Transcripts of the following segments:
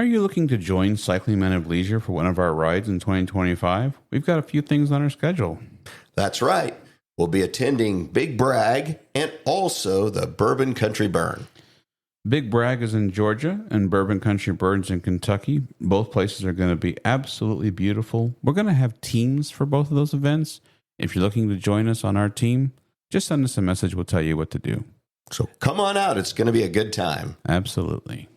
Are you looking to join Cycling Men of Leisure for one of our rides in 2025? We've got a few things on our schedule. That's right. We'll be attending Big Bragg and also the Bourbon Country Burn. Big Bragg is in Georgia and Bourbon Country Burns in Kentucky. Both places are going to be absolutely beautiful. We're going to have teams for both of those events. If you're looking to join us on our team, just send us a message. We'll tell you what to do. So come on out. It's going to be a good time. Absolutely.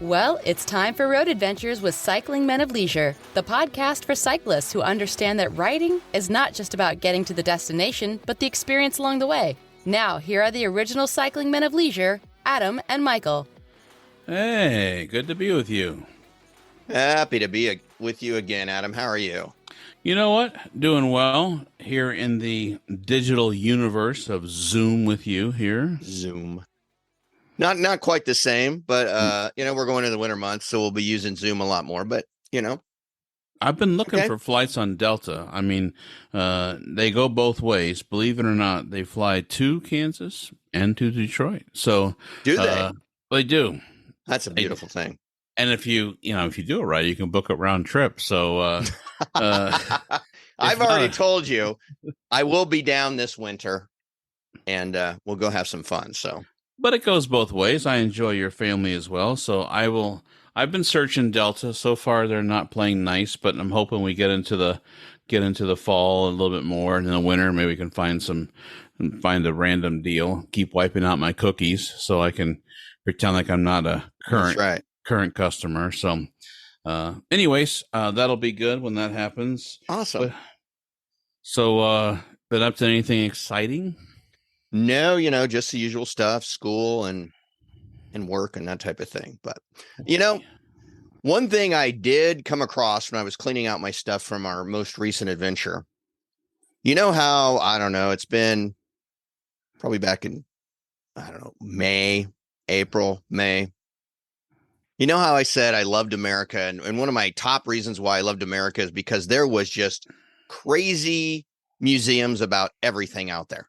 Well, it's time for Road Adventures with Cycling Men of Leisure, the podcast for cyclists who understand that riding is not just about getting to the destination, but the experience along the way. Now, here are the original Cycling Men of Leisure, Adam and Michael. Hey, good to be with you. Happy to be with you again, Adam. How are you? You know what? Doing well here in the digital universe of Zoom with you here. Zoom. Not quite the same, but we're going into the winter months, so we'll be using Zoom a lot more. But I've been looking for flights on Delta. I mean, they go both ways. Believe it or not, they fly to Kansas and to Detroit. So do they? They do. That's a beautiful thing. And if you do it right, you can book a round trip. So I've already told you I will be down this winter, and we'll go have some fun. So. But it goes both ways. I enjoy your family as well. So I've been searching Delta. So far they're not playing nice, but I'm hoping we get into the fall a little bit more, and in the winter maybe we can find a random deal. Keep wiping out my cookies so I can pretend like I'm not a current customer. So anyways, that'll be good when that happens. Awesome. Been up to anything exciting? No, just the usual stuff, school and work and that type of thing. But, one thing I did come across when I was cleaning out my stuff from our most recent adventure, how, I don't know, it's been probably back in, May. You know how I said I loved America, and one of my top reasons why I loved America is because there was just crazy museums about everything out there.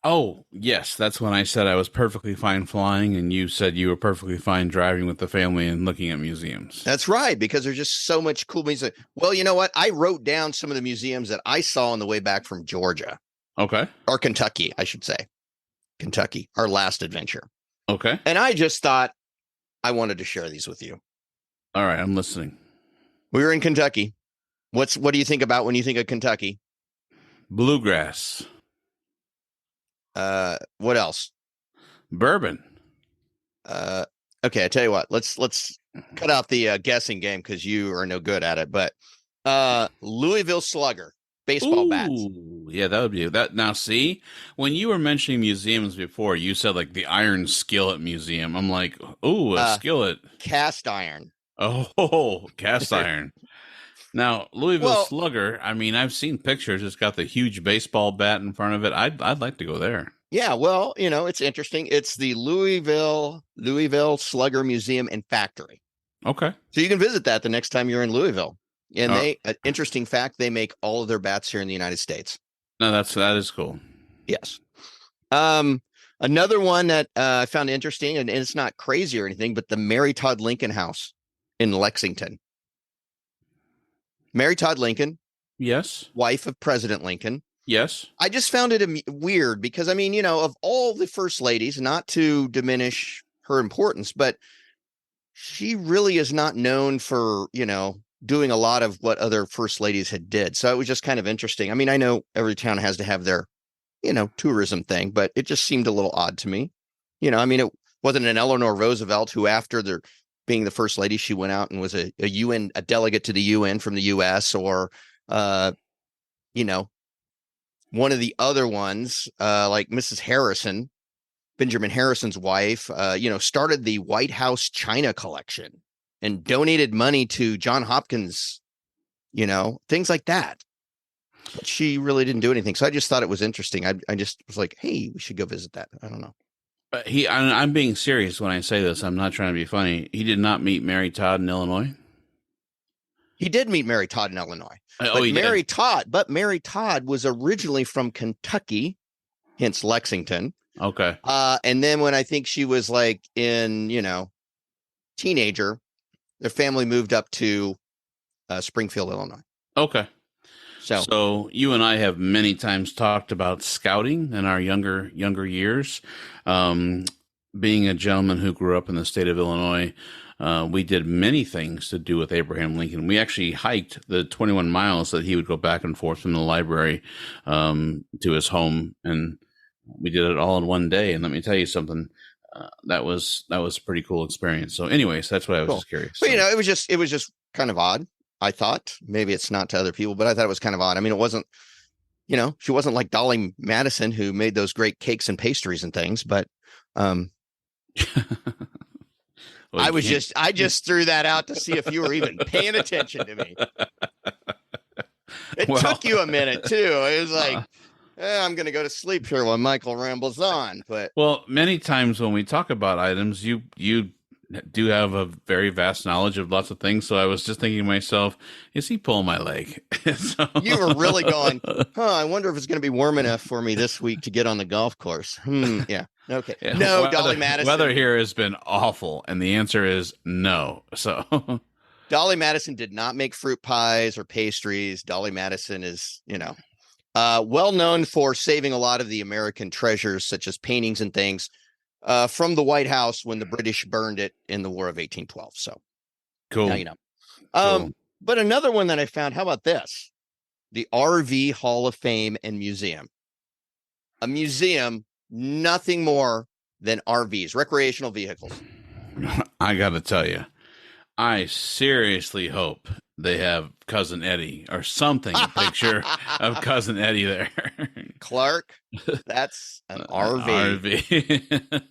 Oh, yes. That's when I said I was perfectly fine flying, and you said you were perfectly fine driving with the family and looking at museums. That's right, because there's just so much cool music. Well, you know what? I wrote down some of the museums that I saw on the way back from Georgia. Okay. Or Kentucky, I should say. Kentucky, our last adventure. Okay. And I just thought I wanted to share these with you. All right, I'm listening. We were in Kentucky. What do you think about when you think of Kentucky? Bluegrass. What else? Bourbon. Okay, I tell you what, let's cut out the guessing game because you are no good at it. But Louisville Slugger baseball bats. Yeah, that would be that. Now, see, when you were mentioning museums before, you said like the Iron Skillet Museum. I'm like, ooh, a skillet. Cast iron. Oh, cast iron. Now, Louisville Slugger, I mean, I've seen pictures. It's got the huge baseball bat in front of it. I'd like to go there. Yeah, well, it's interesting. It's the Louisville Slugger Museum and Factory. Okay. So you can visit that the next time you're in Louisville. And interesting fact, they make all of their bats here in the United States. No, that is cool. Yes. Another one that I found interesting, and it's not crazy or anything, but the Mary Todd Lincoln House in Lexington. Mary Todd Lincoln. Yes. Wife of President Lincoln. Yes. I just found it weird because, I mean, of all the first ladies, not to diminish her importance, but she really is not known for, doing a lot of what other first ladies had did. So it was just kind of interesting. I mean, I know every town has to have their, tourism thing, but it just seemed a little odd to me. I mean, it wasn't an Eleanor Roosevelt who, after being the first lady, she went out and was a delegate to the UN from the US, or, one of the other ones, like Mrs. Harrison, Benjamin Harrison's wife, started the White House China collection and donated money to John Hopkins, things like that. But she really didn't do anything. So I just thought it was interesting. I just was like, hey, we should go visit that. I don't know. I'm being serious when I say this. I'm not trying to be funny. He did not meet Mary Todd in Illinois. He did meet Mary Todd in Illinois. Oh, he did. Mary Todd was originally from Kentucky, hence Lexington. Okay. And then when I think she was like in, teenager, their family moved up to Springfield, Illinois. Okay. So you and I have many times talked about scouting in our younger years. Being a gentleman who grew up in the state of Illinois, we did many things to do with Abraham Lincoln. We actually hiked the 21 miles that he would go back and forth from the library to his home, and we did it all in one day. And let me tell you something, that was a pretty cool experience. So, anyways, that's why I was just curious. But it was just kind of odd. I thought, maybe it's not to other people, but I thought it was kind of odd. I mean, it wasn't, she wasn't like Dolly Madison, who made those great cakes and pastries and things, but well, I just threw that out to see if you were even paying attention to me. It took you a minute too. It was like, I'm going to go to sleep here while Michael rambles on. But many times when we talk about items, you do have a very vast knowledge of lots of things. So I was just thinking to myself, is he pulling my leg? So... You were really going, I wonder if it's going to be warm enough for me this week to get on the golf course. Yeah. Okay. Yeah. No, Dolly Madison. Weather here has been awful. And the answer is no. So Dolly Madison did not make fruit pies or pastries. Dolly Madison is, well known for saving a lot of the American treasures, such as paintings and things, from the White House when the British burned it in the War of 1812. So cool. Now you know. Cool. But another one that I found, how about this? The RV Hall of Fame and Museum. A museum, nothing more than RVs, recreational vehicles. I got to tell you, I seriously hope they have Cousin Eddie or something, a picture of Cousin Eddie there. Clark, that's an RV.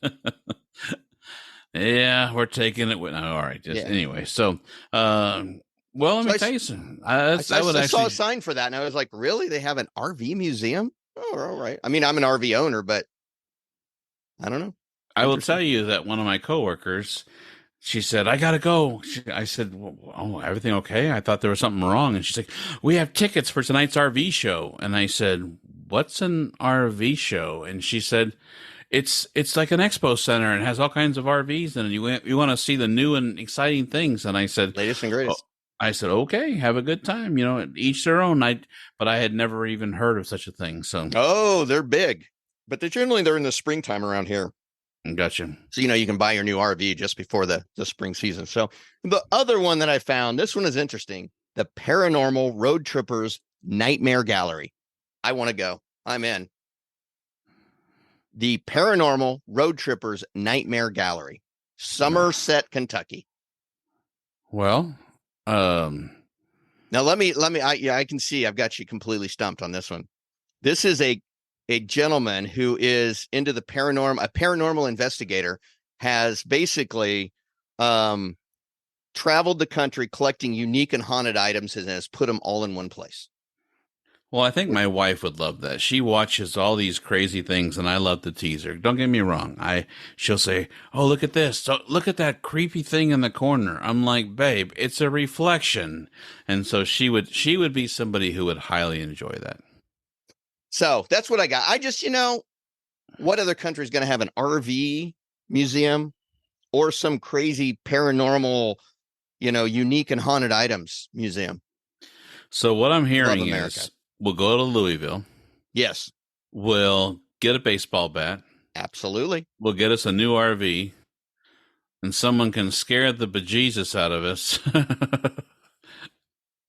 Yeah, we're taking it with, all right. Anyway. So, let me tell you something. I saw a sign for that and I was like, really? They have an RV museum? Oh, all right. I mean, I'm an RV owner, but I don't know. I will tell you that one of my coworkers, she said, I got to go. I said, everything okay? I thought there was something wrong. And she's like, we have tickets for tonight's RV show. And I said, what's an RV show? And she said, it's like an expo center and has all kinds of RVs in it. You want to see the new and exciting things. And I said, latest and greatest. I said, okay, have a good time. Each their own. But I had never even heard of such a thing. So, they're big, but they're in the springtime around here. Gotcha. So, you can buy your new RV just before the spring season. So the other one that I found, this one is interesting. The Paranormal Road Trippers Nightmare Gallery. I want to go. I'm in. The Paranormal Road Trippers Nightmare Gallery, Somerset, Kentucky. Well, now I can see I've got you completely stumped on this one. This is a gentleman who is into the paranormal, a paranormal investigator, has basically traveled the country collecting unique and haunted items and has put them all in one place. Well, I think my wife would love that. She watches all these crazy things, and I love to tease her. Don't get me wrong. She'll say, "Oh, look at this! So look at that creepy thing in the corner." I'm like, "Babe, it's a reflection," and so she would be somebody who would highly enjoy that. So that's what I got. I just, what other country is going to have an RV museum or some crazy paranormal, unique and haunted items museum? So what I'm hearing is we'll go to Louisville. Yes. We'll get a baseball bat. Absolutely. We'll get us a new RV and someone can scare the bejesus out of us.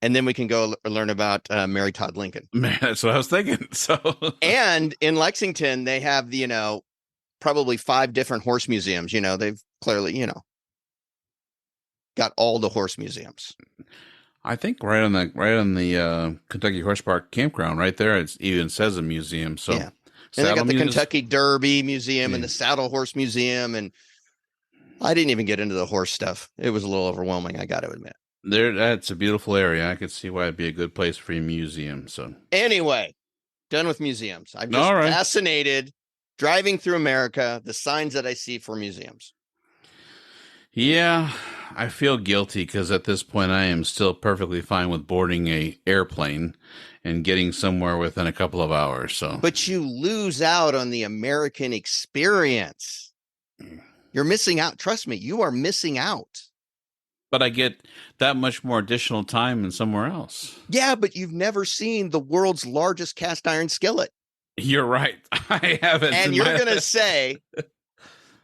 And then we can go learn about Mary Todd Lincoln. Man, that's what I was thinking. So, and in Lexington, they have probably 5 different horse museums. They've clearly, got all the horse museums. I think right on the Kentucky Horse Park campground, right there, it even says a museum. So, yeah. And they got the Kentucky Derby Museum and the Saddle Horse Museum, and I didn't even get into the horse stuff. It was a little overwhelming, I got to admit. That's a beautiful area. I could see why it'd be a good place for a museum. So anyway, done with museums. I'm just fascinated Driving through America, the signs that I see for museums. Yeah, I feel guilty because at this point I am still perfectly fine with boarding a airplane and getting somewhere within a couple of hours. So, but you lose out on the American experience. You're missing out. Trust me, you are missing out. But I get that much more additional time than somewhere else. Yeah, but you've never seen the world's largest cast iron skillet. You're right. I haven't. And you're going to say,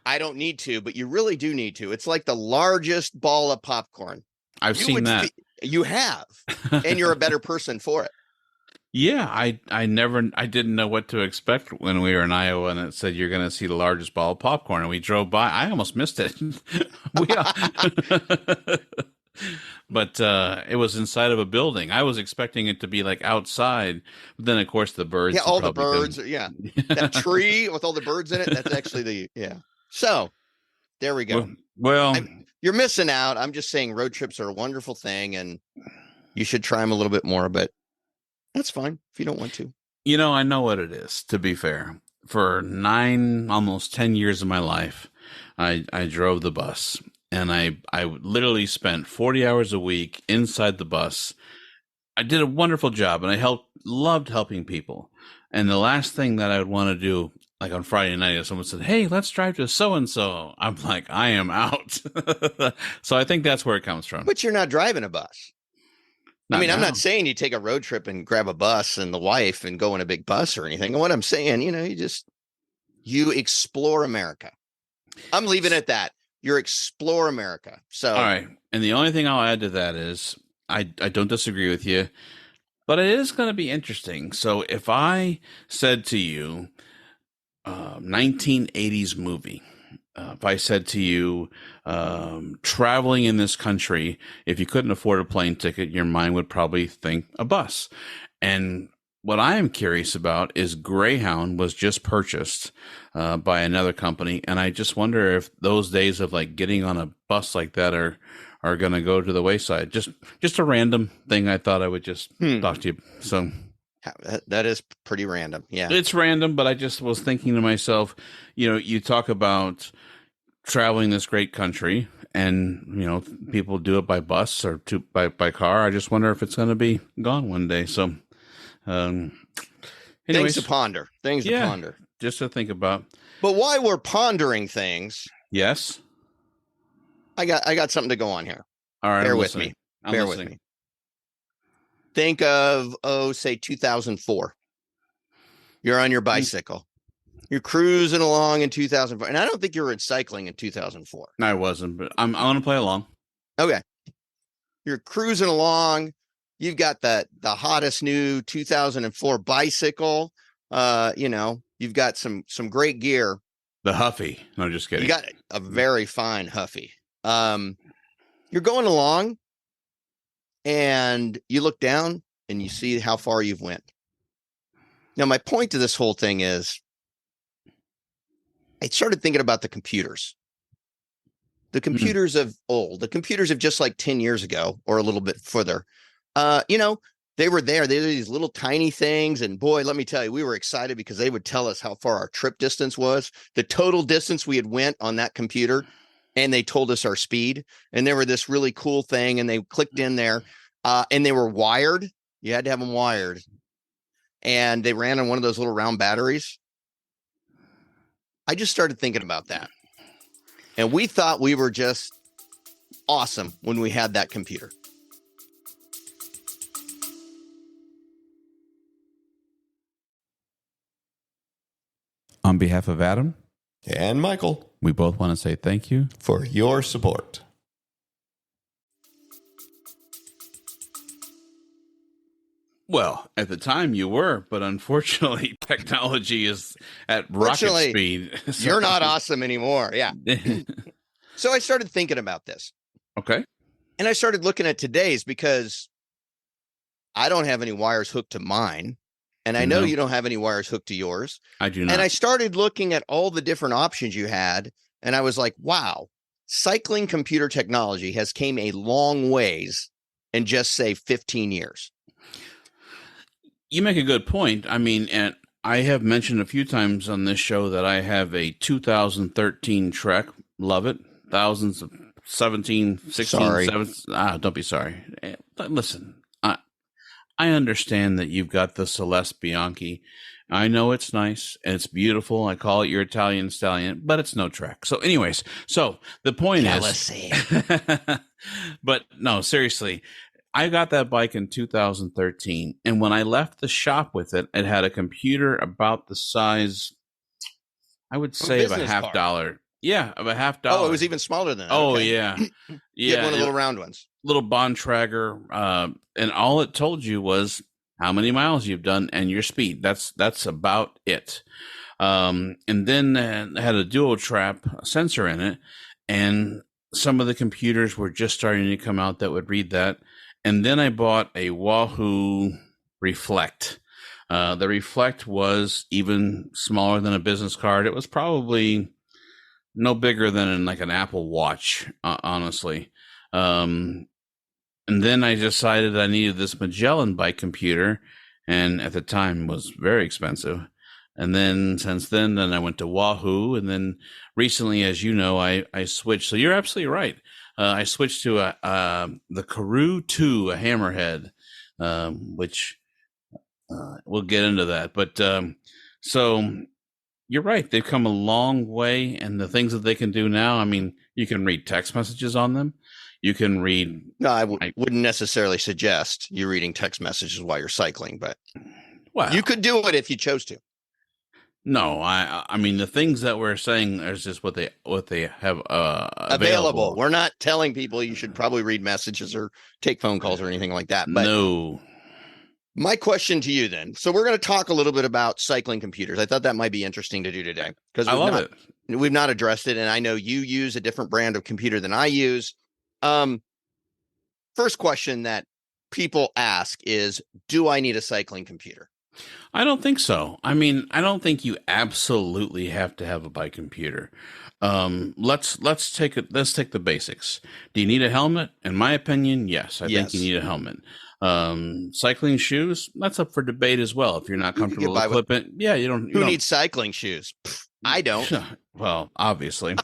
I don't need to, but you really do need to. It's like the largest ball of popcorn. I've seen that. You have, and you're a better person for it. Yeah, I didn't know what to expect when we were in Iowa and it said you're going to see the largest ball of popcorn, and we drove by. I almost missed it. But it was inside of a building. I was expecting it to be like outside. But then, of course, the birds. Yeah, all the birds. Yeah. That tree with all the birds in it. That's actually So there we go. Well, you're missing out. I'm just saying road trips are a wonderful thing and you should try them a little bit more, but that's fine if you don't want to. You know, I know what it is, to be fair. For 9, almost 10 years of my life, I drove the bus. And I literally spent 40 hours a week inside the bus. I did a wonderful job, and I loved helping people. And the last thing that I would want to do, like on Friday night, if someone said, "Hey, let's drive to so-and-so," I'm like, I am out. So I think that's where it comes from. But you're not driving a bus. I'm now. not saying you take a road trip and grab a bus and the wife and go in a big bus or anything. What I'm saying, you explore America. I'm leaving it at that. You explore America. So, all right. And the only thing I'll add to that is I don't disagree with you, but it is going to be interesting. So if I said to you, 1980s movie, if I said to you, traveling in this country, if you couldn't afford a plane ticket, your mind would probably think a bus. And what I am curious about is Greyhound was just purchased by another company, and I just wonder if those days of like getting on a bus like that are going to go to the wayside. Just a random thing I thought I would just talk to you. So that is pretty random. Yeah, it's random, but I just was thinking to myself, you talk about traveling this great country, and people do it by bus or by car. I just wonder if it's going to be gone one day. So. Anyways, things to ponder. Just to think about. But while we're pondering things, yes, I got something to go on here. All right, Bear with me. With me. Think of say 2004. You're on your bicycle. You're cruising along in 2004, and I don't think you were cycling in 2004. I wasn't, but I'm going to play along. Okay, you're cruising along. You've got the hottest new 2004 bicycle. You've got some great gear. The Huffy. No, just kidding. You got a very fine Huffy. You're going along and you look down and you see how far you've went. Now, my point to this whole thing is I started thinking about the computers. The computers of old, the computers of just like 10 years ago or a little bit further. They were there. They were these little tiny things. And boy, let me tell you, we were excited because they would tell us how far our trip distance was, the total distance we had went on that computer. And they told us our speed. And they were this really cool thing. And they clicked in there and they were wired. You had to have them wired. And they ran on one of those little round batteries. I just started thinking about that. And we thought we were just awesome when we had that computer. On behalf of Adam and Michael, we both want to say thank you for your support. Well, at the time you were, but unfortunately technology is at rocket speed. So. You're not awesome anymore. Yeah. So I started thinking about this. Okay. And I started looking at today's because I don't have any wires hooked to mine. And I know you don't have any wires hooked to yours. I do not. And I started looking at all the different options you had. And I was like, wow, cycling computer technology has came a long ways in just say 15 years. You make a good point. I mean, and I have mentioned a few times on this show that I have a 2013 Trek. Love it. Thousands of 17, 16, Sorry. 17. Don't be sorry. Listen, I understand that you've got the Celeste Bianchi. I know it's nice and it's beautiful. I call it your Italian stallion, but it's no Trek. So anyways, so the point Jealousy. is, but no, seriously, I got that bike in 2013. And when I left the shop with it, it had a computer about the size, I would say, of a business half card. dollar. Yeah, of a $50. Oh, it was even smaller than that. Oh, Okay. yeah. You had Yeah. one of the little round ones. Little Bontrager, and all it told you was how many miles you've done and your speed. That's about it. And then it had a dual trap sensor in it, and some of the computers were just starting to come out that would read that. And then I bought a Wahoo Reflect. The Reflect was even smaller than a business card. It was probably no bigger than like an Apple Watch, honestly. And then I decided I needed this Magellan bike computer, and at the time was very expensive. And then since then I went to Wahoo, and then recently, as you know, I switched. So you're absolutely right. I switched to the Karoo 2, a Hammerhead, which we'll get into that. But so you're right. They've come a long way, and the things that they can do now, I mean, you can read text messages on them. You can read. No, I wouldn't necessarily suggest you reading text messages while you're cycling, but Well, you could do it if you chose to. No, I mean, the things that we're saying is just what they have Available. We're not telling people you should probably read messages or take phone calls or anything like that. But No. my question to you then. So we're going to talk a little bit about cycling computers. I thought that might be interesting to do today because I love it. We've not addressed it, and I know you use a different brand of computer than I use. First question that people ask is, do I need a cycling computer? I don't think so. I mean, I don't think you absolutely have to have a bike computer. Let's take the basics. Do you need a helmet? In my opinion, yes. I think you need a helmet. Cycling shoes, that's up for debate as well. If you're not comfortable with equipment, you don't. Who needs cycling shoes? I don't. Well, obviously.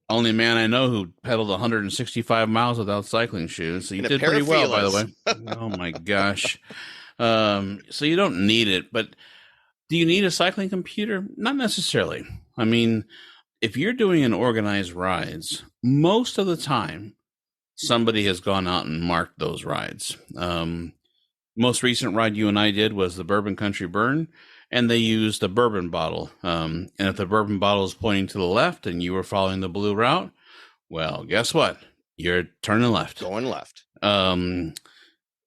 Only man I know who pedaled 165 miles without cycling shoes. So you did pretty well, by the way. Oh my gosh. So you don't need it, but do you need a cycling computer? Not necessarily. I mean, if you're doing an organized rides, most of the time, somebody has gone out and marked those rides. Most recent ride you and I did was the Bourbon Country Burn, and they used a bourbon bottle. And if the bourbon bottle is pointing to the left and you were following the blue route, well, guess what? You're turning left. Going left.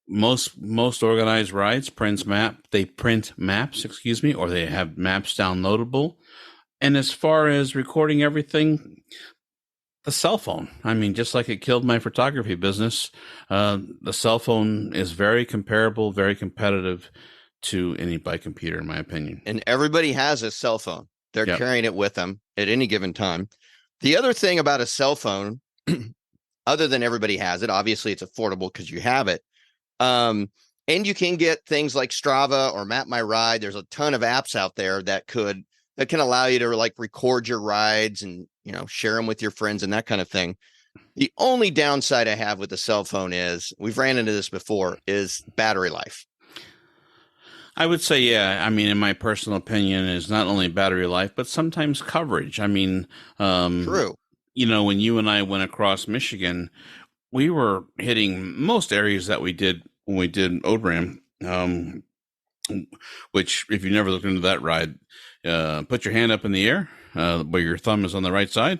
Most organized rides print maps, or they have maps downloadable. And as far as recording everything, the cell phone. I mean, just like it killed my photography business, the cell phone is very comparable, very competitive to any bike computer, in my opinion. And everybody has a cell phone. They're carrying it with them at any given time. The other thing about a cell phone, other than everybody has it, obviously it's affordable because you have it. And you can get things like Strava or Map My Ride. There's a ton of apps out there that can allow you to like record your rides and, share them with your friends and that kind of thing. The only downside I have with the cell phone is, we've ran into this before, is battery life. I would say, yeah. I mean, in my personal opinion, is not only battery life, but sometimes coverage. I mean, True. When you and I went across Michigan, we were hitting most areas that we did when we did ODRAM, which, if you never looked into that ride, put your hand up in the air where your thumb is on the right side.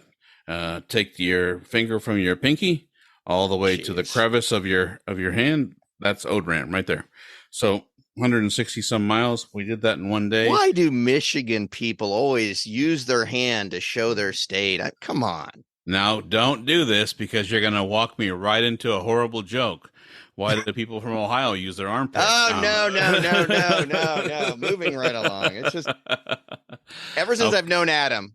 Take your finger from your pinky all the way to the crevice of your hand. That's ODRAM right there. So 160 some miles. We did that in one day. Why do Michigan people always use their hand to show their state? Come on. Now, don't do this because you're going to walk me right into a horrible joke. Why do people from Ohio use their armpits? Oh, no. Moving right along. It's just, ever since I've known Adam,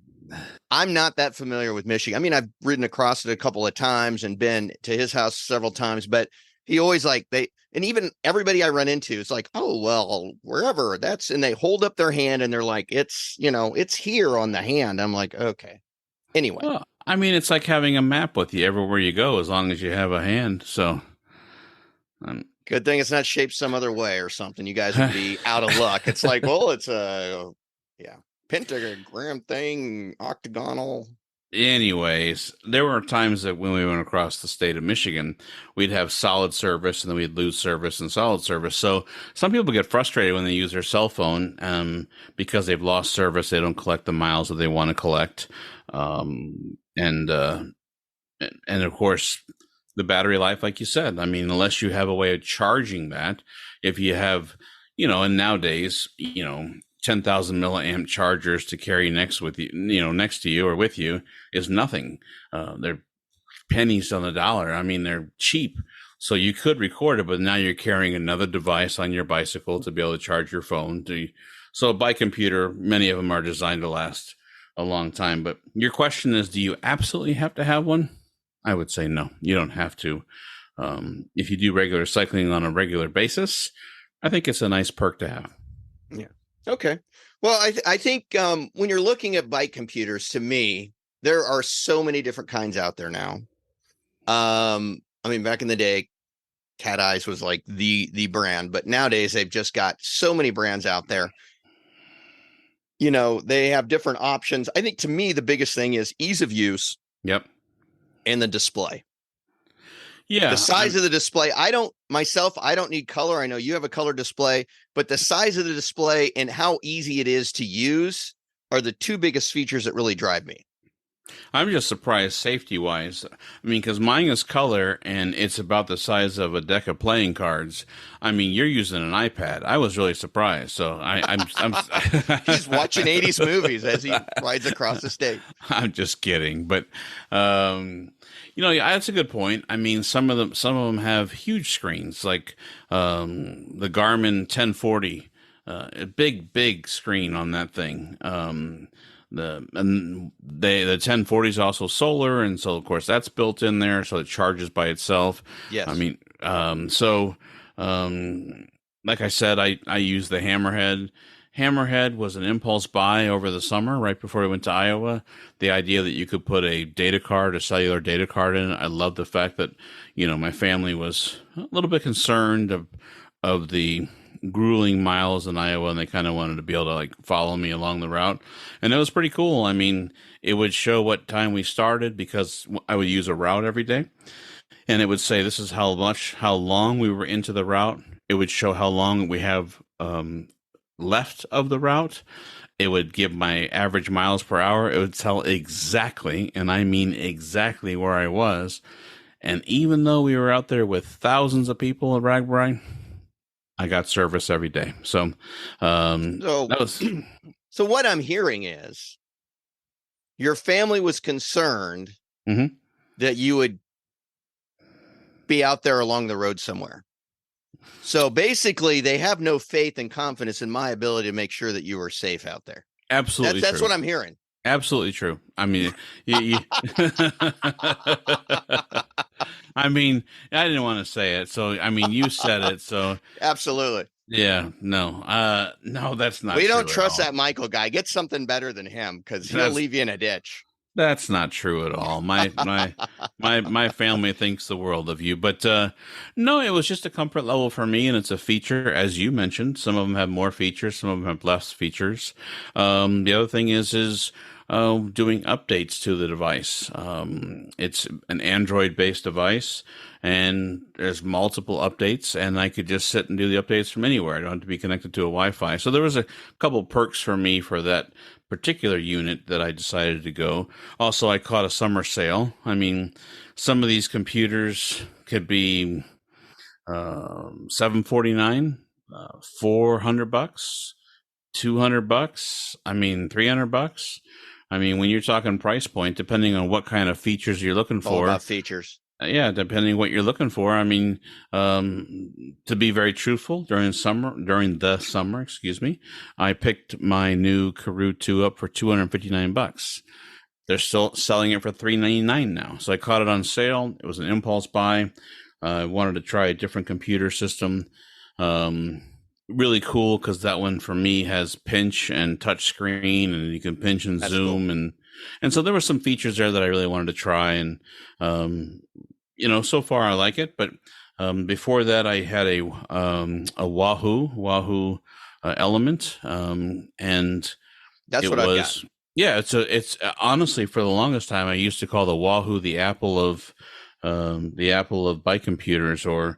I'm not that familiar with Michigan. I mean, I've ridden across it a couple of times and been to his house several times, but He always and even everybody I run into is like, oh, well, wherever and they hold up their hand and they're like, it's here on the hand. I'm like, okay. Anyway. Well, I mean, it's like having a map with you everywhere you go, as long as you have a hand. So, good thing it's not shaped some other way or something. You guys would be out of luck. It's like, well, it's a pentagram thing, octagonal. Anyways, there were times that when we went across the state of Michigan, we'd have solid service and then we'd lose service and solid service. So some people get frustrated when they use their cell phone because they've lost service. They don't collect the miles that they want to collect. And of course, the battery life, like you said, I mean, unless you have a way of charging that, if you have, and nowadays, 10,000 milliamp chargers to carry next to you or with you is nothing. They're pennies on the dollar. I mean, they're cheap. So you could record it, but now you're carrying another device on your bicycle to be able to charge your phone. So a bike computer, many of them are designed to last a long time. But your question is, do you absolutely have to have one? I would say no, you don't have to. If you do regular cycling on a regular basis, I think it's a nice perk to have. Yeah. Okay. Well, I think when you're looking at bike computers, to me, there are so many different kinds out there now. I mean, back in the day, Cat Eyes was like the brand, but nowadays they've just got so many brands out there. They have different options. I think to me, the biggest thing is ease of use. Yep. And the display. Yeah. The size of the display. I don't need color. I know you have a color display, but the size of the display and how easy it is to use are the two biggest features that really drive me. I'm just surprised safety-wise. I mean, because mine is color, and it's about the size of a deck of playing cards. I mean, you're using an iPad. I was really surprised. So I'm He's watching 80s movies as he rides across the state. I'm just kidding, but that's a good point. I mean, some of them have huge screens, like the Garmin 1040, a big screen on that thing. The 1040 is also solar, and so of course that's built in there, so it charges by itself. Yes. I mean, like I said, I use the Hammerhead. Hammerhead was an impulse buy over the summer, right before we went to Iowa. The idea that you could put a cellular data card in it. I love the fact that, my family was a little bit concerned of the grueling miles in Iowa, and they kind of wanted to be able to follow me along the route. And it was pretty cool. I mean, it would show what time we started because I would use a route every day. And it would say, this is how long we were into the route. It would show how long we have left of the route. It would give my average miles per hour. It would tell exactly, and I mean exactly, where I was. And even though we were out there with thousands of people at Ragbri, I got service every day. So that was. So what I'm hearing is your family was concerned that you would be out there along the road somewhere. So basically, they have no faith and confidence in my ability to make sure that you are safe out there. Absolutely, that's what I'm hearing. Absolutely true. I mean, I mean, I didn't want to say it, so I mean, you said it, so absolutely. Yeah, no, that's not. We don't trust that Michael guy. Get something better than him because he'll leave you in a ditch. That's not true at all. My family thinks the world of you, but no, it was just a comfort level for me, and it's a feature, as you mentioned. Some of them have more features, some of them have less features. The other thing is doing updates to the device. It's an Android-based device, and there's multiple updates, and I could just sit and do the updates from anywhere. I don't have to be connected to a Wi-Fi. So there was a couple perks for me for that particular unit that I decided to go. Also, I caught a summer sale. I mean, some of these computers could be $749, $400, $200. I mean, $300. I mean, when you're talking price point, depending on what kind of features you're looking for. All about features. Yeah, depending on what you're looking for. I mean, to be very truthful, during the summer, I picked my new Karoo 2 up for $259. They're still selling it for $399 now. So I caught it on sale. It was an impulse buy. I wanted to try a different computer system. Really cool because that one for me has pinch and touch screen, and you can pinch and That's zoom, cool. and so there were some features there that I really wanted to try, and so far I like it. But before that, I had a Wahoo Element, and That's it what I've was got. yeah. It's honestly, for the longest time I used to call the Wahoo the Apple of bike computers, or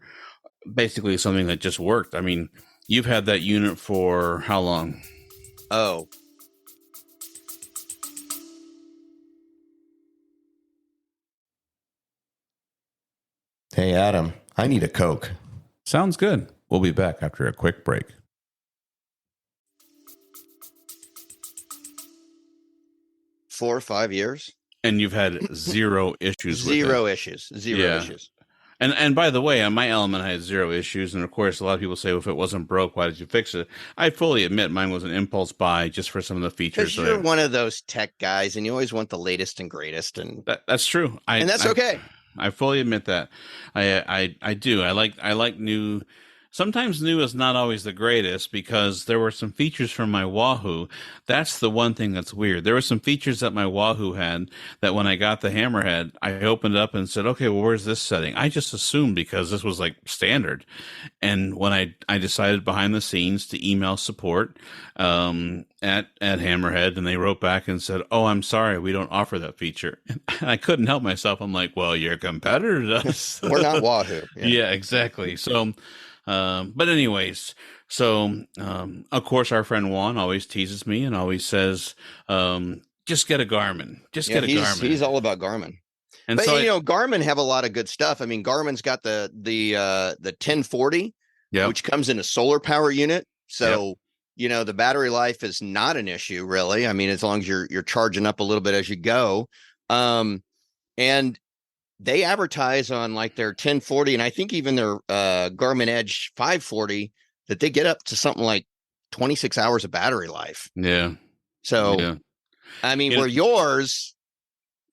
basically something that just worked. I mean, you've had that unit for how long? Oh, Hey, Adam, I need a Coke. Sounds good. We'll be back after a quick break. 4 or 5 years. And you've had zero issues with it. Zero issues. Zero issues. And by the way, on my Element, I had zero issues. And of course, a lot of people say, well, if it wasn't broke, why did you fix it? I fully admit mine was an impulse buy just for some of the features. Because you're one of those tech guys, and you always want the latest and greatest, and That's true. and that's okay. I fully admit that. I do. I like new. Sometimes new is not always the greatest, because there were some features from my Wahoo. That's the one thing that's weird. There were some features that my Wahoo had that when I got the Hammerhead, I opened it up and said, okay, well, where's this setting? I just assumed because this was like standard. And when I decided behind the scenes to email support at Hammerhead, and they wrote back and said, oh, I'm sorry, we don't offer that feature. And I couldn't help myself. I'm like, well, your competitor does. We're not Wahoo. Yeah, exactly. So, but anyways, so of course, our friend Juan always teases me and always says, just get a Garmin. Just get a Garmin. He's all about Garmin. And But so Garmin have a lot of good stuff. I mean, Garmin's got the 1040, which comes in a solar power unit. So, the battery life is not an issue, really. I mean, as long as you're charging up a little bit as you go. And they advertise on like their 1040, and I think even their Garmin Edge 540, that they get up to something like 26 hours of battery life. Yeah. So, I mean, where yours,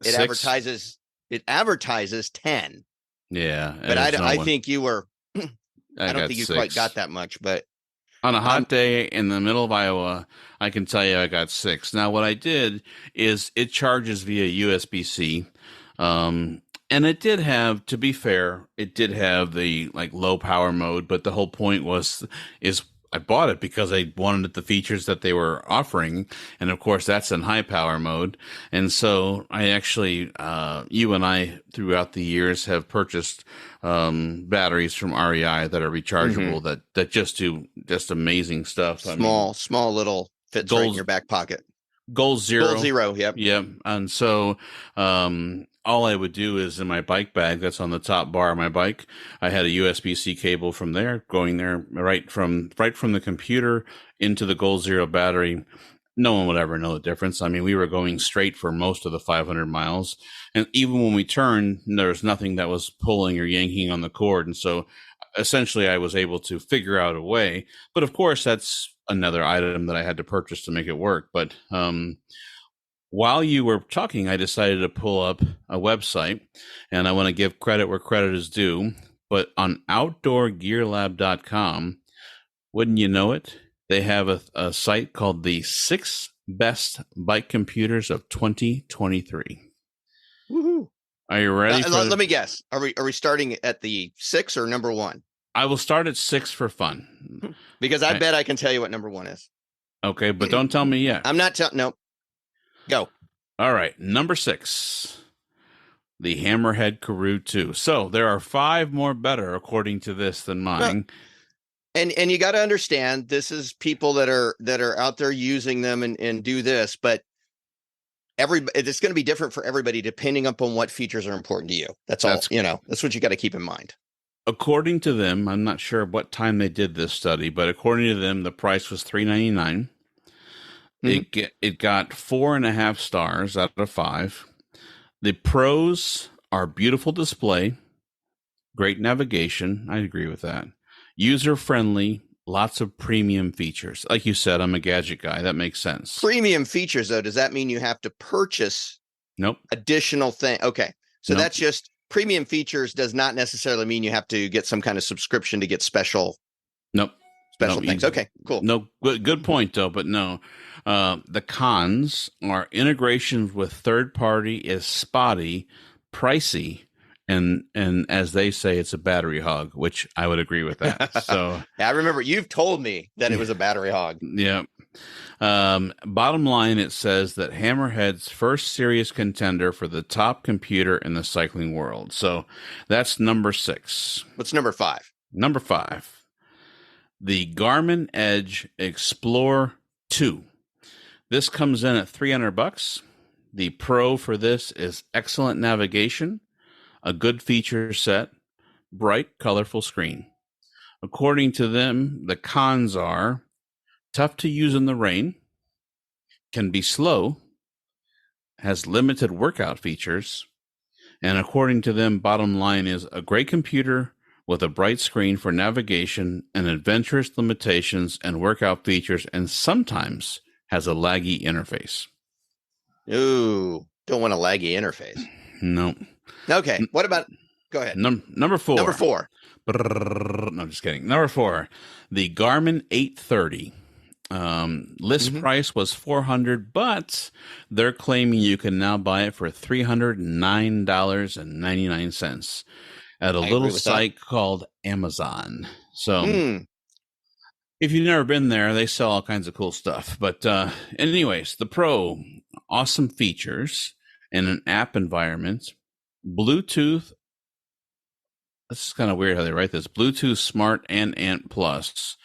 it 6? advertises 10. Yeah. But I think you were, I don't think you 6. quite got that much, but on a hot day in the middle of Iowa, I can tell you I got 6. Now, what I did is it charges via USB-C. And it did have, to be fair, it did have the like low power mode, but the whole point is I bought it because I wanted the features that they were offering. And of course, that's in high power mode. And so I actually, you and I, throughout the years, have purchased batteries from REI that are rechargeable, that just do just amazing stuff. Small little fits right in your back pocket. Goal Zero. Yep. Yeah. And so, all I would do is in my bike bag that's on the top bar of my bike, I had a USB-C cable from there going there right from the computer into the Goal Zero battery. No one would ever know the difference. I mean, we were going straight for most of the 500 miles. And even when we turned, there was nothing that was pulling or yanking on the cord. And so essentially I was able to figure out a way. But of course, that's another item that I had to purchase to make it work. But while you were talking, I decided to pull up a website, and I want to give credit where credit is due. But on outdoorgearlab.com, wouldn't you know it, they have a site called the 6 Best Bike Computers of 2023. Woohoo! Are you ready? Let me guess. Are we starting at the 6 or number 1? I will start at 6 for fun. Because I bet I can tell you what number 1 is. Okay, but don't tell me yet. I'm not telling. No. Go. All right, number 6, the Hammerhead Karoo 2. So there are 5 more better according to this than mine. And you got to understand, this is people that are out there using them and do this, but it's going to be different for everybody depending upon what features are important to you. That's all. That's what you got to keep in mind. According to them, I'm not sure what time they did this study, but according to them, the price was $399. It got 4.5 stars out of 5. The pros are beautiful display, great navigation. I agree with that. User friendly, lots of premium features. Like you said, I'm a gadget guy. That makes sense. Premium features, though, does that mean you have to purchase? Nope. Additional thing? Okay, so that's just premium features does not necessarily mean you have to get some kind of subscription to get special Nope. things. Okay, cool. No, good point though, but no. The cons are integrations with third party is spotty, pricey, and as they say, it's a battery hog, which I would agree with that. So yeah, I remember you've told me that it was a battery hog. Yeah. Bottom line, it says that Hammerhead's first serious contender for the top computer in the cycling world. So that's number 6. What's number 5? Number 5, the Garmin Edge Explore 2. This comes in at $300. The Pro for this is excellent navigation, a good feature set, bright, colorful screen. According to them, the cons are tough to use in the rain, can be slow, has limited workout features, and according to them, bottom line is a great computer with a bright screen for navigation and adventurous limitations and workout features, and sometimes has a laggy interface. Ooh, don't want a laggy interface. No. Okay, what about, go ahead. Number 4. Number 4. No, just kidding. Number 4, the Garmin 830. List price was $400, but they're claiming you can now buy it for $309.99 at a little site called Amazon. So if you've never been there, they sell all kinds of cool stuff. But anyways, the Pro, awesome features in an app environment, Bluetooth. This is kind of weird how they write this. Bluetooth Smart and Ant Plus.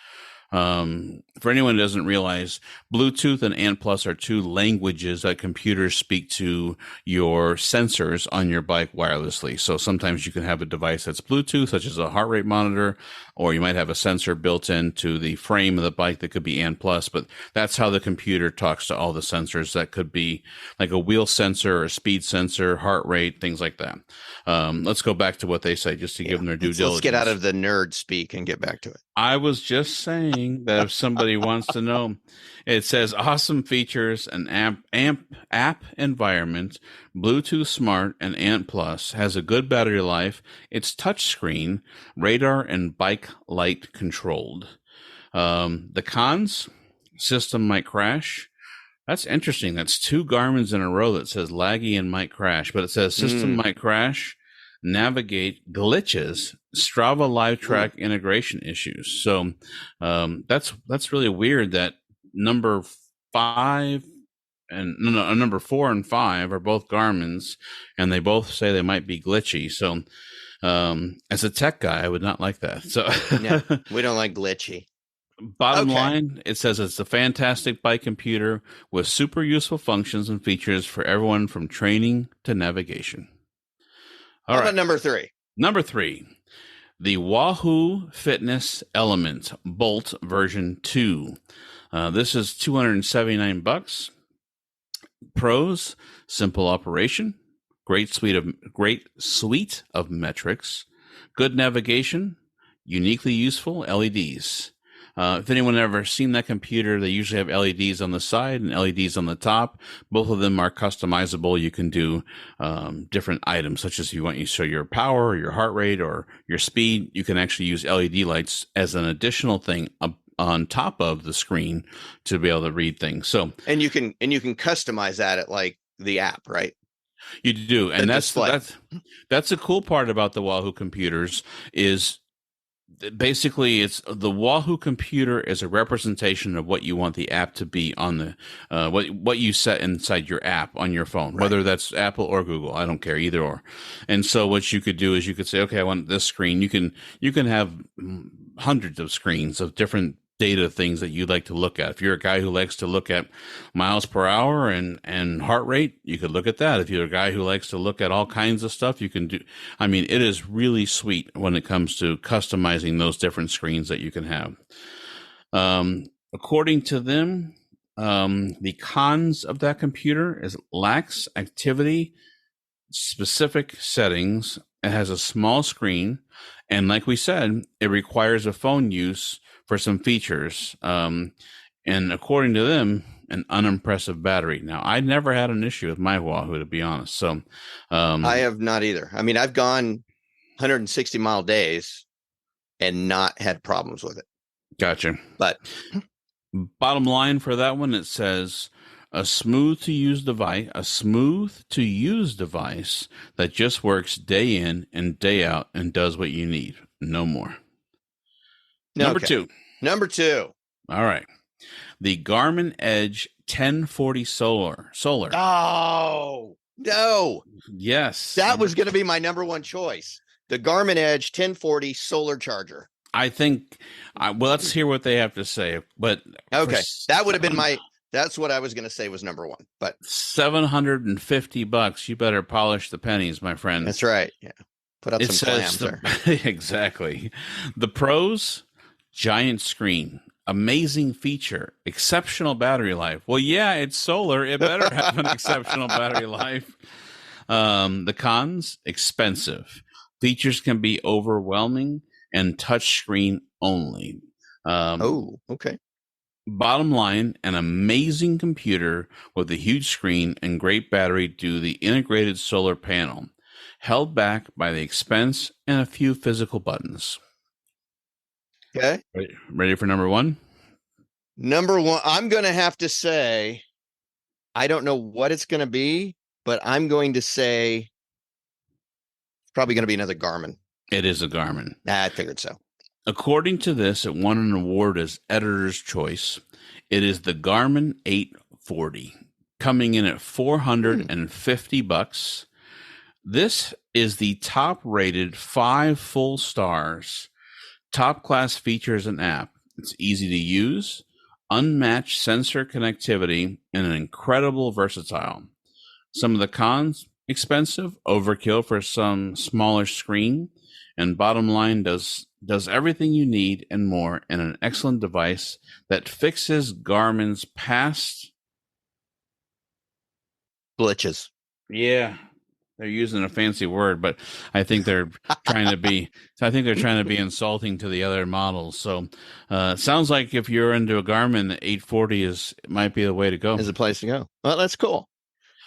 For anyone who doesn't realize, Bluetooth and Ant Plus are 2 languages that computers speak to your sensors on your bike wirelessly. So sometimes you can have a device that's Bluetooth, such as a heart rate monitor, or you might have a sensor built into the frame of the bike that could be Ant Plus, but that's how the computer talks to all the sensors. That could be like a wheel sensor or a speed sensor, heart rate, things like that. Let's go back to what they say just to give them their due diligence. Let's get out of the nerd speak and get back to it. I was just saying that if somebody wants to know, it says awesome features, an app environment, Bluetooth Smart and Ant Plus, has a good battery life. It's touchscreen, radar, and bike light controlled. The cons, system might crash. That's interesting. That's 2 Garmin's in a row that says laggy and might crash, but it says system might crash, navigate, glitches, Strava live track integration issues. So that's really weird that number 4 and 5 are both Garmin's, and they both say they might be glitchy. So as a tech guy, I would not like that. So no, we don't like glitchy. Bottom line, it says it's a fantastic bike computer with super useful functions and features for everyone from training to navigation. How about number 3? Number 3, the Wahoo Fitness Element Bolt version 2. This is $279. Pros: simple operation, great suite of metrics, good navigation, uniquely useful LEDs. If anyone ever seen that computer, they usually have LEDs on the side and LEDs on the top. Both of them are customizable. You can do different items, such as if you want to show your power, your heart rate, or your speed. You can actually use LED lights as an additional thing on top of the screen to be able to read things. So and you can customize that at like the app, right? You do, and that's a cool part about the Wahoo computers is. Basically, it's the Wahoo computer is a representation of what you want the app to be on the what you set inside your app on your phone, right. Whether that's Apple or Google, I don't care, either or. And so what you could do is you could say, okay, I want this screen. You can have hundreds of screens of different data things that you'd like to look at. If you're a guy who likes to look at miles per hour and heart rate, you could look at that. If you're a guy who likes to look at all kinds of stuff, you can do. I mean, it is really sweet when it comes to customizing those different screens that you can have. According to them, the cons of that computer is lacks activity specific settings. It has a small screen, and like we said, it requires a phone use for some features. And according to them, and unimpressive battery. Now, I never had an issue with my Wahoo, to be honest. So, I have not either. I mean, I've gone 160-mile days and not had problems with it. Gotcha. But bottom line for that one, it says a smooth to use device that just works day in and day out and does what you need. No more. Number two. All right. The Garmin Edge 1040 Solar. Oh, no. Yes. That was going to be my number one choice. The Garmin Edge 1040 solar charger. I think, well, let's hear what they have to say. But okay, that would have been that's what I was going to say was number one. But $750, you better polish the pennies, my friend. That's right. Yeah. Put up some clams there. Exactly. The pros, giant screen, amazing feature, exceptional battery life. Well, yeah, it's solar. It better have an exceptional battery life. The cons, expensive. Features can be overwhelming and touchscreen only. Okay. Bottom line, an amazing computer with a huge screen and great battery due to the integrated solar panel, held back by the expense and a few physical buttons. Okay. Ready for number one? Number one, I'm going to have to say, I don't know what it's going to be, but I'm going to say it's probably going to be another Garmin. It is a Garmin. I figured so. According to this, it won an award as Editor's Choice. It is the Garmin 840, coming in at $450. This is the top-rated 5 full stars, top-class features and app. It's easy to use, unmatched sensor connectivity, and an incredible versatile. Some of the cons, expensive, overkill for some smaller screen, and bottom line, does everything you need and more in an excellent device that fixes Garmin's past glitches. Yeah. They're using a fancy word, but I think they're trying to be insulting to the other models. So it sounds like if you're into a Garmin, the 840 might be the way to go. Is a place to go. Well, that's cool.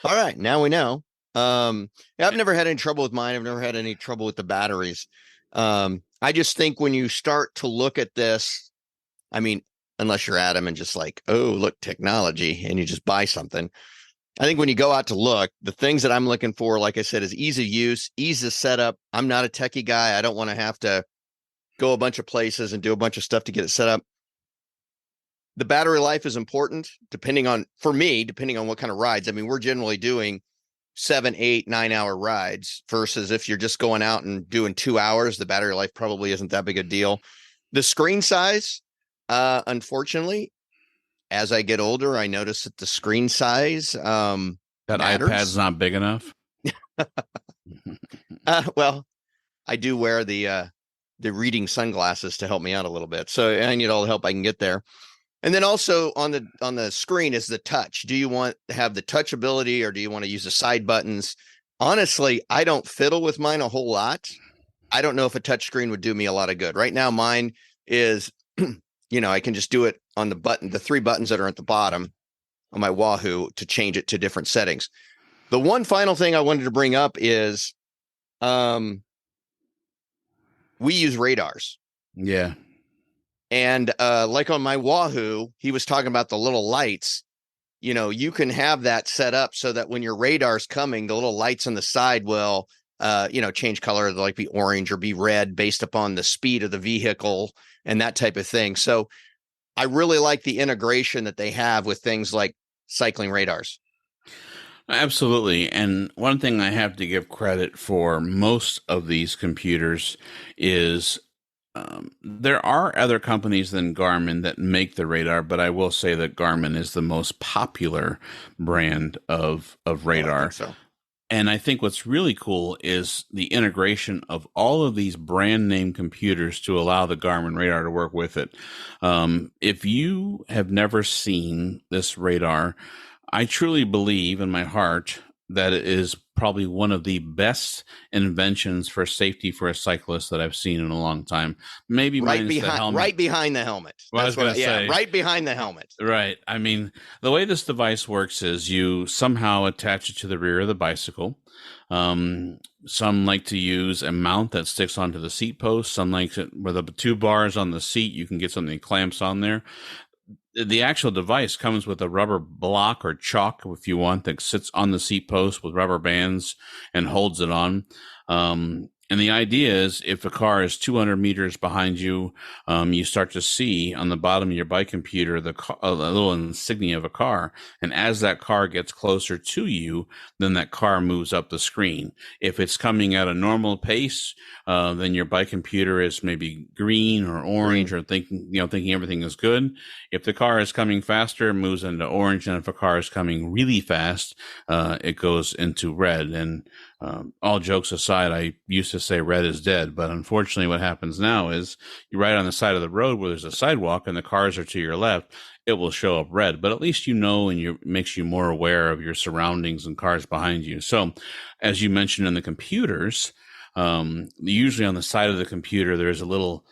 All right. Now we know. I've never had any trouble with mine. I've never had any trouble with the batteries. I just think when you start to look at this, I mean, unless you're Adam and just like, oh, look, technology, and you just buy something. I think when you go out to look, the things that I'm looking for, like I said, is ease of use, ease of setup. I'm not a techie guy. I don't want to have to go a bunch of places and do a bunch of stuff to get it set up. The battery life is important, depending on what kind of rides. I mean, we're generally doing 7, 8, 9 hour rides versus if you're just going out and doing 2 hours, the battery life probably isn't that big a deal. The screen size, unfortunately, as I get older, I notice that the screen size that matters. iPad's not big enough. Well, I do wear the reading sunglasses to help me out a little bit, so I need all the help I can get there. And then also on the screen is the touch. Do you want to have the touch ability, or do you want to use the side buttons? Honestly, I don't fiddle with mine a whole lot. I don't know if a touch screen would do me a lot of good. Right now, mine is, I can just do it on the 3 buttons that are at the bottom on my Wahoo to change it to different settings. The one final thing I wanted to bring up is, we use radars. Yeah. And like on my Wahoo, he was talking about the little lights. You can have that set up so that when your radar's coming, the little lights on the side will, change color, like be orange or be red based upon the speed of the vehicle and that type of thing. So I really like the integration that they have with things like cycling radars. Absolutely. And one thing I have to give credit for most of these computers is there are other companies than Garmin that make the radar, but I will say that Garmin is the most popular brand of radar. I think so. And I think what's really cool is the integration of all of these brand name computers to allow the Garmin radar to work with it. If you have never seen this radar, I truly believe in my heart that it is probably one of the best inventions for safety for a cyclist that I've seen in a long time. Maybe minus the helmet. Right behind the helmet. Well, I was going to say, right behind the helmet. Right. I mean, the way this device works is you somehow attach it to the rear of the bicycle. Some like to use a mount that sticks onto the seat post. Some like it with the 2 bars on the seat. You can get something that clamps on there. The actual device comes with a rubber block or chalk, if you want, that sits on the seat post with rubber bands and holds it on. And the idea is if a car is 200 meters behind you, you start to see on the bottom of your bike computer a little insignia of a car. And as that car gets closer to you, then that car moves up the screen. If it's coming at a normal pace, then your bike computer is maybe green or orange or thinking everything is good. If the car is coming faster, it moves into orange. And if a car is coming really fast, it goes into red. And all jokes aside, I used to say red is dead, but unfortunately what happens now is you ride on the side of the road where there's a sidewalk and the cars are to your left, it will show up red, but at least and makes you more aware of your surroundings and cars behind you. So as you mentioned in the computers, usually on the side of the computer, there's a little,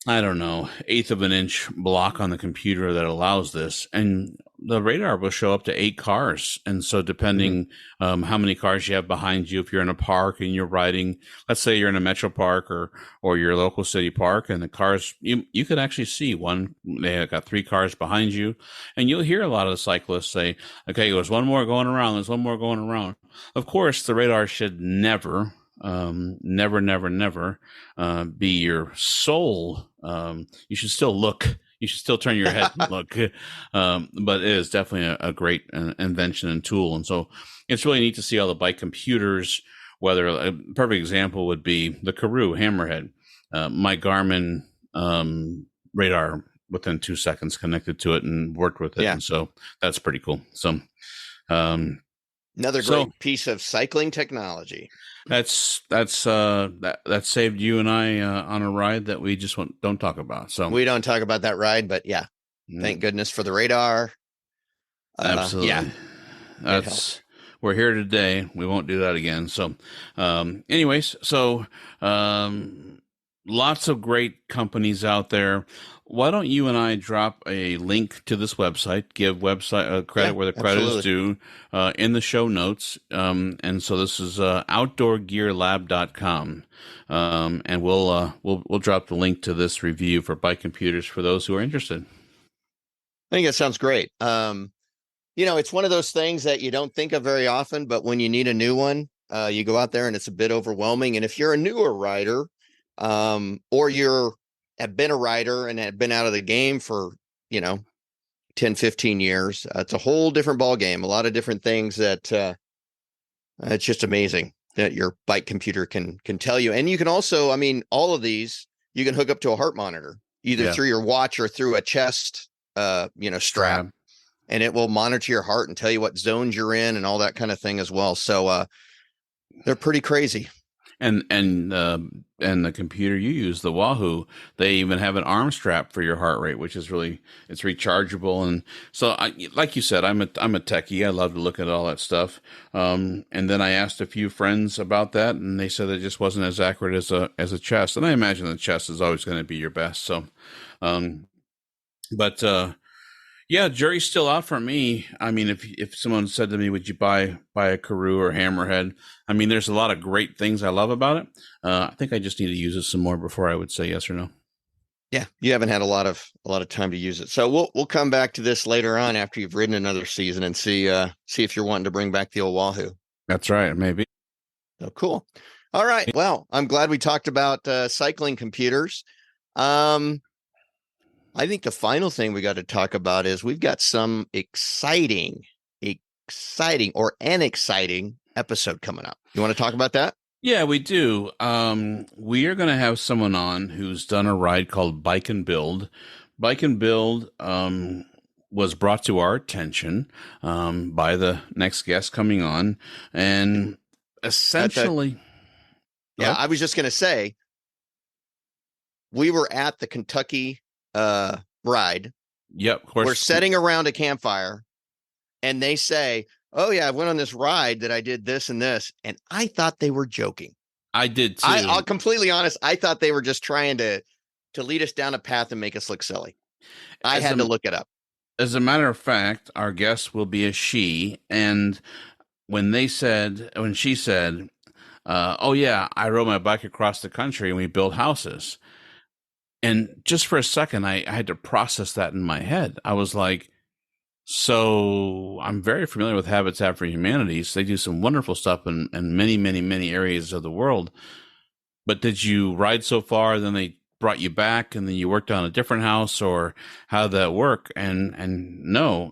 I don't know, 1/8 of an inch block on the computer that allows this. And the radar will show up to 8 cars. And so depending how many cars you have behind you, if you're in a park and you're riding, let's say you're in a metro park or your local city park, and the cars, you could actually see they got 3 cars behind you. And you'll hear a lot of the cyclists say, okay, there's one more going around. There's one more going around. Of course, the radar should never be your sole. You should still look. You should still turn your head and look. But it is definitely a great invention and tool. And so it's really neat to see all the bike computers, whether a perfect example would be the Wahoo Hammerhead. My Garmin radar within 2 seconds connected to it and worked with it. Yeah. And so that's pretty cool. So another great piece of cycling technology. That saved you and I on a ride that we just don't talk about. So we don't talk about that ride, but thank goodness for the radar. Absolutely. We're here today. We won't do that again. So, anyways, lots of great companies out there. Why don't you and I drop a link to this website, give website credit where the credit is due in the show notes. And so this is outdoorgearlab.com. And we'll drop the link to this review for bike computers for those who are interested. I think that sounds great. It's one of those things that you don't think of very often, but when you need a new one, you go out there and it's a bit overwhelming. And if you're a newer rider, or have been a rider and have been out of the game for, 10, 15 years, it's a whole different ball game. A lot of different things that it's just amazing that your bike computer can tell you. And you can also, all of these, you can hook up to a heart monitor, either through your watch or through a chest, strap, and it will monitor your heart and tell you what zones you're in and all that kind of thing as well. So they're pretty crazy. And the computer you use, the Wahoo, they even have an arm strap for your heart rate, which is it's rechargeable. And so, like you said, I'm a techie. I love to look at all that stuff. And then I asked a few friends about that, and they said it just wasn't as accurate as a chest. And I imagine the chest is always going to be your best. So, yeah, jury's still out for me. If someone said to me, would you buy a Wahoo or Hammerhead? There's a lot of great things I love about it. I think I just need to use it some more before I would say yes or no. Yeah, you haven't had a lot of time to use it. So we'll come back to this later on after you've ridden another season and see if you're wanting to bring back the old Wahoo. That's right, maybe. Oh, cool. All right. Well, I'm glad we talked about cycling computers. I think the final thing we got to talk about is we've got some exciting episode coming up. You want to talk about that? Yeah, we do. We are going to have someone on who's done a ride called Bike and Build. Bike and Build was brought to our attention by the next guest coming on. And essentially... I was just going to say, we were at the Kentucky ride. Yep, of course. We're sitting around a campfire and they say, oh yeah, I went on this ride that I did this and this, and I thought they were joking. I did too. I'll completely honest. I thought they were just trying to lead us down a path and make us look silly. I had to look it up. As a matter of fact, our guest will be a she, and when she said, oh yeah, I rode my bike across the country and we built houses. And just for a second, I had to process that in my head. I was like, so I'm very familiar with Habitat for Humanity. They do some wonderful stuff in many, many, many areas of the world. But did you ride so far, then they brought you back, and then you worked on a different house, or how did that work? And no,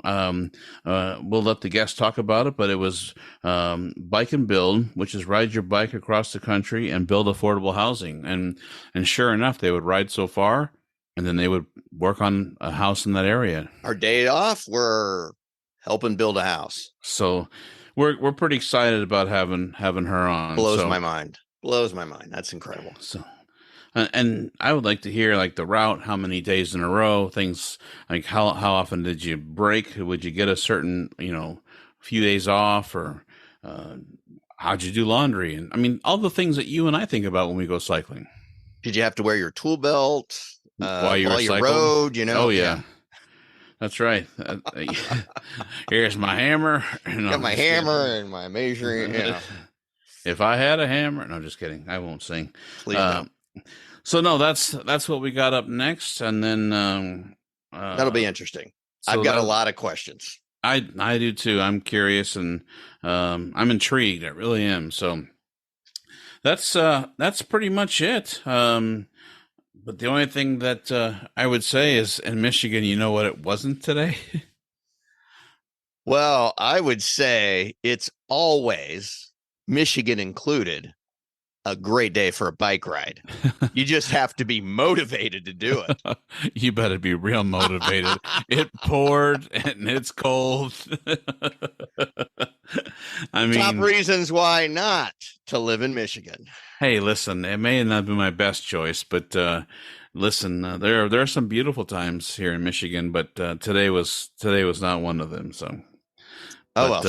we'll let the guest talk about it. But it was Bike and Build, which is ride your bike across the country and build affordable housing. And sure enough, they would ride so far, and then they would work on a house in that area. Our day off, we're helping build a house. So we're pretty excited about having her on. Blows my mind. That's incredible. So, and I would like to hear like the route, how many days in a row, things like how often did you break? Would you get a certain, few days off, or how'd you do laundry? And I mean, all the things that you and I think about when we go cycling. Did you have to wear your tool belt while you rode? Oh yeah. That's right. Here's my hammer. Got my hammer and my measuring. If I had a hammer, no, just kidding. I won't sing. Please don't. So no, that's what we got up next, and then that'll be interesting. So I've got a lot of questions. I do too. I'm curious, and I'm intrigued. I really am. So that's pretty much it. But the only thing that I would say is, in Michigan, you know what it wasn't today? Well, I would say it's always, Michigan included, a great day for a bike ride. You just have to be motivated to do it. You better be real motivated. It poured and it's cold. I mean, top reasons why not to live in Michigan. Hey, listen, it may not be my best choice, but listen, there are some beautiful times here in Michigan, but today was not one of them. So,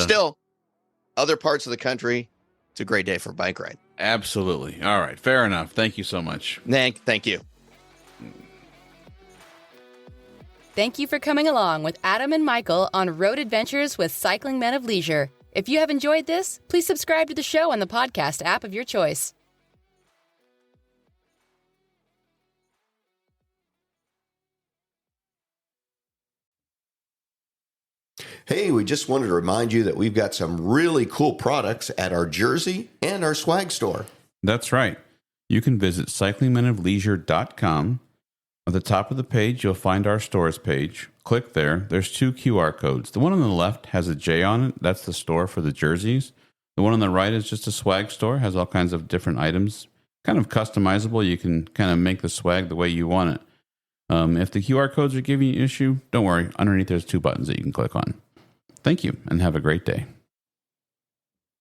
still, other parts of the country, it's a great day for a bike ride. Absolutely. All right. Fair enough. Thank you so much. Thank you. Thank you for coming along with Adam and Michael on Road Adventures with Cycling Men of Leisure. If you have enjoyed this, please subscribe to the show on the podcast app of your choice. Hey, we just wanted to remind you that we've got some really cool products at our jersey and our swag store. That's right. You can visit cyclingmenofleisure.com. At the top of the page, you'll find our stores page. Click there. There's 2 QR codes. The one on the left has a J on it. That's the store for the jerseys. The one on the right is just a swag store. Has all kinds of different items. Kind of customizable. You can kind of make the swag the way you want it. If the QR codes are giving you an issue, don't worry. Underneath, there's 2 buttons that you can click on. Thank you, and have a great day.